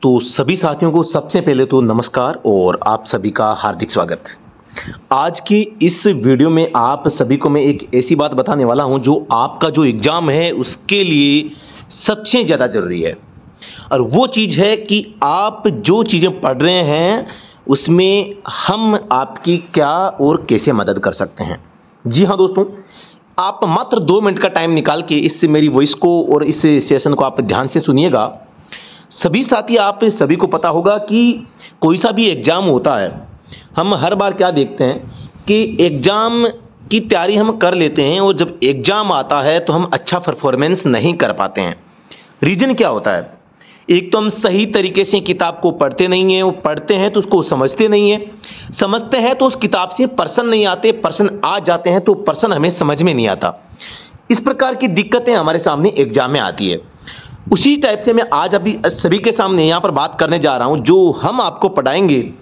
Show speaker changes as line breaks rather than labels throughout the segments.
तो सभी साथियों को सबसे पहले तो नमस्कार और आप सभी का हार्दिक स्वागत। आज की इस वीडियो में आप सभी को मैं एक ऐसी बात बताने वाला हूं जो आपका जो एग्ज़ाम है उसके लिए सबसे ज़्यादा ज़रूरी है। और वो चीज़ है कि आप जो चीज़ें पढ़ रहे हैं उसमें हम आपकी क्या और कैसे मदद कर सकते हैं। जी हाँ दोस्तों, आप मात्र 2 मिनट का टाइम निकाल के इससे मेरी वॉइस को और इस सेशन को आप ध्यान से सुनिएगा। सभी साथी आप सभी को पता होगा कि कोई सा भी एग्ज़ाम होता है, हम हर बार क्या देखते हैं कि एग्ज़ाम की तैयारी हम कर लेते हैं और जब एग्ज़ाम आता है तो हम अच्छा परफॉर्मेंस नहीं कर पाते हैं। रीज़न क्या होता है? एक तो हम सही तरीके से किताब को पढ़ते नहीं हैं, वो पढ़ते हैं तो उसको समझते नहीं हैं, समझते हैं तो उस किताब से प्रश्न नहीं आते, प्रश्न आ जाते हैं तो प्रश्न हमें समझ में नहीं आता। इस प्रकार की दिक्कतें हमारे सामने एग्ज़ाम में आती है। उसी टाइप से मैं आज अभी सभी के सामने यहाँ पर बात करने जा रहा हूँ। जो हम आपको पढ़ाएंगे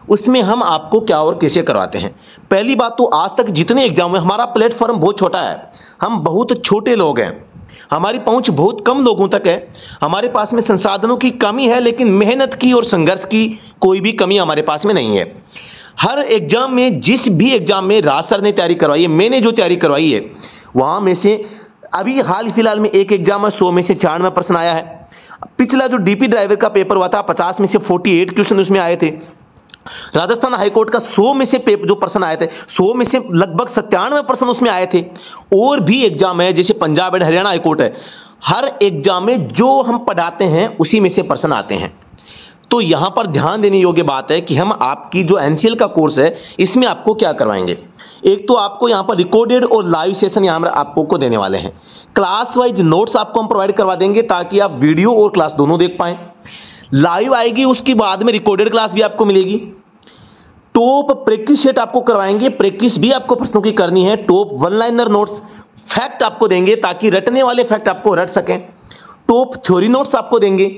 उसमें हम आपको क्या और कैसे करवाते हैं। पहली बात तो आज तक जितने एग्जाम हुए, हमारा प्लेटफॉर्म बहुत छोटा है, हम बहुत छोटे लोग हैं, हमारी पहुंच बहुत कम लोगों तक है, हमारे पास में संसाधनों की कमी है, लेकिन मेहनत की और संघर्ष की कोई भी कमी हमारे पास में नहीं है। हर एग्जाम में, जिस भी एग्जाम में राज सर ने तैयारी करवाई है, मैंने जो तैयारी करवाई है, वहाँ में से अभी हाल फिलहाल में एक एग्जाम में 100 में से 96 प्रश्न आया है। पिछला जो डीपी ड्राइवर का पेपर हुआ था 50 में से 48 क्वेश्चन उसमें आए थे। राजस्थान हाईकोर्ट का 100 में से जो प्रश्न आए थे, 100 में से लगभग 97 प्रश्न उसमें आए थे। और भी एग्जाम है जैसे पंजाब एंड हरियाणा हाईकोर्ट है, हर एग्जाम में जो हम पढ़ाते हैं उसी में से प्रश्न आते हैं। तो यहां पर ध्यान देने योग्य बात है कि हम आपकी जो एनसीएल का कोर्स है इसमें आपको क्या करवाएंगे। एक तो आपको यहां पर रिकॉर्डेड और लाइव सेशन यहां पर आपको देने वाले हैं। क्लास वाइज नोट्स आपको हम प्रोवाइड करवा देंगे ताकि आप वीडियो और क्लास दोनों देख पाएं। लाइव आएगी, उसके बाद में रिकॉर्डेड क्लास भी आपको मिलेगी। टॉप प्रैक्टिस सेट आपको करवाएंगे, प्रैक्टिस भी आपको प्रश्नों की करनी है। Top one liner notes, fact आपको देंगे ताकि रटने वाले फैक्ट आपको रट सकें। टॉप थ्योरी नोट्स आपको देंगे,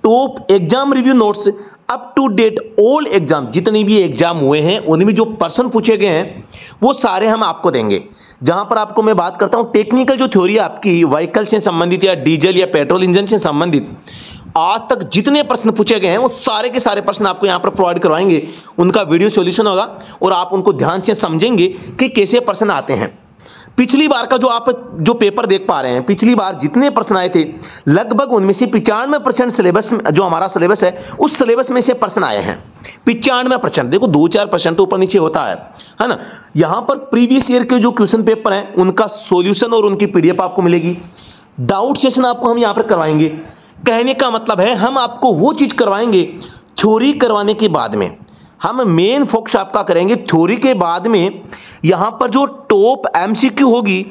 top exam review notes, up to date all exam, जितने भी एग्जाम हुए हैं उनमें जो प्रश्न पूछे गए हैं वो सारे हम आपको देंगे। जहां पर आपको मैं बात करता हूं टेक्निकल जो थ्योरी आपकी व्हीकल से संबंधित या डीजल या पेट्रोल इंजन से संबंधित आज तक जितने प्रश्न पूछे गए हैं वो सारे के सारे प्रश्न आपको यहां पर प्रोवाइड करवाएंगे। उनका वीडियो सॉल्यूशन होगा और आप उनको ध्यान से समझेंगे कि कैसे प्रश्न आते हैं। पिछली बार का जो आप जो पेपर देख पा रहे हैं, पिछली बार जितने प्रश्न आए थे लगभग उनमें से 95% सिलेबस जो हमारा सिलेबस है उस सिलेबस में से प्रश्न आए हैं। 95%, देखो 2-4% ऊपर नीचे होता है ना। यहां पर प्रीवियस ईयर के जो क्वेश्चन पेपर हैं उनका सॉल्यूशन और उनकी पीडीएफ आपको मिलेगी। डाउट सेशन आपको हम यहां पर करवाएंगे। कहने का मतलब है हम आपको वो चीज करवाएंगे, थ्योरी करवाने के बाद में हम मेन फोकस आपका करेंगे थ्योरी के बाद में। यहां पर जो टॉप एमसीक्यू होगी,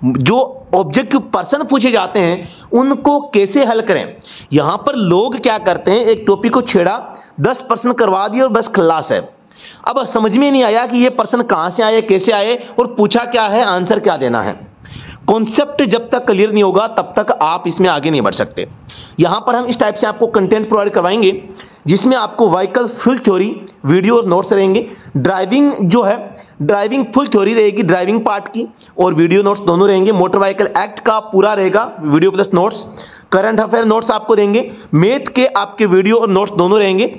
जो ऑब्जेक्टिव प्रश्न पूछे जाते हैं उनको कैसे हल करें। यहां पर लोग क्या करते हैं, एक टॉपिक को छेड़ा, 10 प्रश्न करवा दिए और बस खल्लास है। अब समझ में नहीं आया कि ये प्रश्न कहां से आए, कैसे आए और पूछा क्या है, आंसर क्या देना है। कॉन्सेप्ट जब तक क्लियर नहीं होगा तब तक आप इसमें आगे नहीं बढ़ सकते। यहां पर हम इस टाइप से आपको कंटेंट प्रोवाइड करवाएंगे जिसमें आपको व्हीकल फुल थ्योरी, वीडियो और नोट्स रहेंगे। ड्राइविंग जो है, ड्राइविंग फुल थ्योरी रहेगी ड्राइविंग पार्ट की, और वीडियो नोट्स दोनों रहेंगे। मोटर व्हीकल एक्ट का पूरा रहेगा video plus notes. Current affair notes आपको देंगे, मैथ के आपके वीडियो और नोट्स दोनों रहेंगे।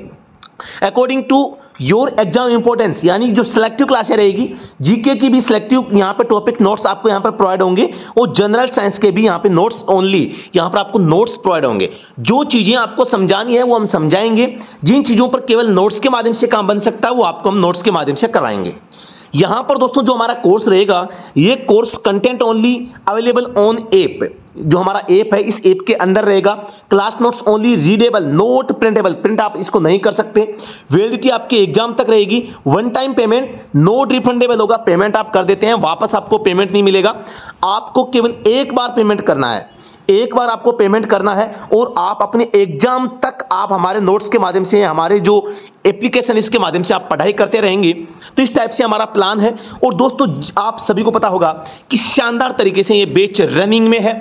According to your exam importance, यानी जो सिलेक्टिव क्लासें रहेगी, जीके की भी सिलेक्टिव यहाँ पे टॉपिक नोट्स आपको यहाँ पर प्रोवाइड होंगे और जनरल साइंस के भी यहाँ पे नोट्स ओनली, यहाँ पर आपको नोट्स प्रोवाइड होंगे। जो चीजें आपको समझानी है वो हम समझाएंगे, जिन चीजों पर केवल नोट्स के माध्यम से काम बन सकता है वो आपको हम नोट्स के माध्यम से कराएंगे। यहां पर दोस्तों जो हमारा कोर्स रहेगा, ये course content only available on app, जो हमारा ऐप है इस ऐप के अंदर रहेगा। Class notes only readable, note printable, print आप इसको नहीं कर सकते। वैलिडिटी आपके एग्जाम तक रहेगी। One time payment, note refundable होगा, पेमेंट आप कर देते हैं वापस आपको पेमेंट नहीं मिलेगा। आपको केवल एक बार पेमेंट करना है, एक बार आपको पेमेंट करना है और आप अपने एग्जाम तक आप हमारे नोट्स के माध्यम से, हमारे जो एप्लीकेशन इसके माध्यम से आप पढ़ाई करते रहेंगे। तो इस टाइप से हमारा प्लान है। और दोस्तों आप सभी को पता होगा कि शानदार तरीके से ये बैच रनिंग में है।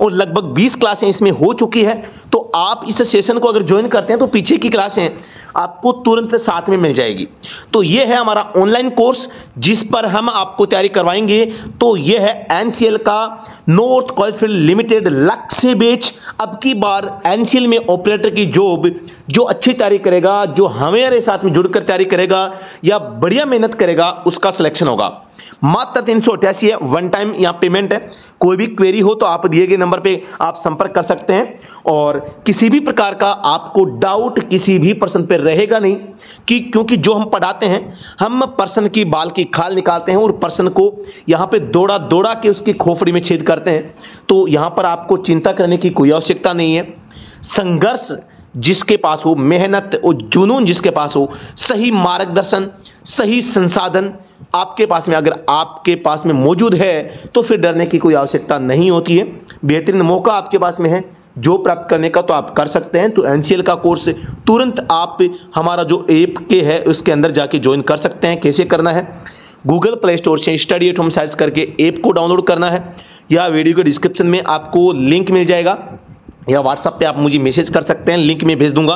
और लगभग 20 क्लासें इसमें हो चुकी है। तो आप इस सेशन को अगर ज्वाइन करते हैं तो पीछे की क्लासें आपको तुरंत साथ में मिल जाएगी। तो ये है हमारा ऑनलाइन कोर्स जिस पर हम आपको तैयारी करवाएंगे। तो ये है एनसीएल का नॉर्थ कोलफील्ड लिमिटेड लक्ष्य बैच। अब की बार एनसीएल में ऑपरेटर की जॉब जो अच्छी तैयारी करेगा, जो हमारे साथ में जुड़कर तैयारी करेगा या बढ़िया मेहनत करेगा, उसका सिलेक्शन होगा। मात्र 388 है, वन टाइम यहाँ पेमेंट है। कोई भी क्वेरी हो तो आप दिए गए नंबर पे आप संपर्क कर सकते हैं और किसी भी प्रकार का आपको डाउट किसी भी पर्सन पे रहेगा नहीं क्योंकि जो हम पढ़ाते हैं हम पर्सन की बाल की खाल निकालते हैं और पर्सन को यहाँ पे दौड़ा दौड़ा के उसकी खोपड़ी में छेद करते हैं। तो यहाँ पर आपको चिंता करने की कोई आवश्यकता नहीं है। संघर्ष जिसके पास हो, मेहनत और जुनून जिसके पास हो, सही मार्गदर्शन, सही संसाधन आपके पास में अगर आपके पास में मौजूद है तो फिर डरने की कोई आवश्यकता नहीं होती है। बेहतरीन मौका आपके पास में है जो प्राप्त करने का, तो आप कर सकते हैं। तो एनसीएल का कोर्स तुरंत आप हमारा जो ऐप के है उसके अंदर जाके ज्वाइन कर सकते हैं। कैसे करना है, गूगल प्ले स्टोर से स्टडी एट होम सर्च करके ऐप को डाउनलोड करना है या वीडियो के डिस्क्रिप्शन में आपको लिंक मिल जाएगा या व्हाट्सएप पे आप मुझे मैसेज कर सकते हैं, लिंक में भेज दूंगा।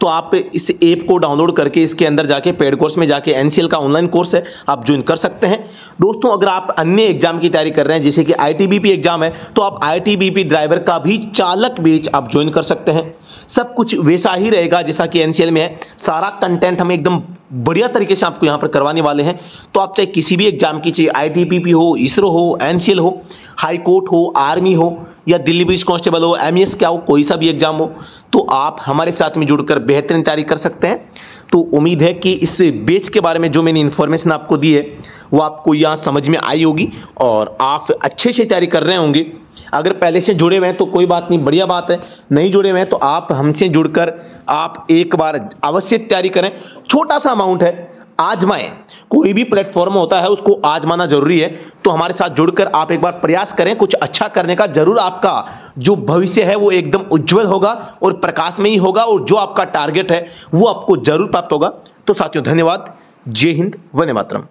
तो आप इस ऐप को डाउनलोड करके इसके अंदर जाके पेड कोर्स में जाके एनसीएल का ऑनलाइन कोर्स है आप ज्वाइन कर सकते हैं। दोस्तों अगर आप अन्य एग्जाम की तैयारी कर रहे हैं जैसे कि आईटीबीपी एग्जाम है तो आप आईटीबीपी ड्राइवर का भी चालक बैच आप ज्वाइन कर सकते हैं। सब कुछ वैसा ही रहेगा जैसा कि एनसीएल में है। सारा कंटेंट हम एकदम बढ़िया तरीके से आपको यहाँ पर करवाने वाले हैं। तो आप चाहे किसी भी एग्जाम की, चाहिए आईटीबीपी हो, इसरो हो, एनसीएल हो, हाई कोर्ट हो, आर्मी हो या दिल्ली पुलिस कांस्टेबल हो, एमईएस क्या हो, कोई सा भी एग्जाम हो, तो आप हमारे साथ में जुड़कर बेहतरीन तैयारी कर सकते हैं। तो उम्मीद है कि इस बैच के बारे में जो मैंने इन्फॉर्मेशन आपको दी है वो आपको यहाँ समझ में आई होगी और आप अच्छे से तैयारी कर रहे होंगे। अगर पहले से जुड़े हुए हैं तो कोई बात नहीं, बढ़िया बात है। नहीं जुड़े हुए हैं तो आप हमसे जुड़कर आप एक बार अवश्य तैयारी करें। छोटा सा अमाउंट है, आजमाएं। कोई भी प्लेटफॉर्म होता है उसको आजमाना जरूरी है। तो हमारे साथ जुड़कर आप एक बार प्रयास करें कुछ अच्छा करने का। जरूर आपका जो भविष्य है वो एकदम उज्जवल होगा और प्रकाश में ही होगा और जो आपका टारगेट है वो आपको जरूर प्राप्त होगा। तो साथियों धन्यवाद। जय हिंद, वंदे मातरम।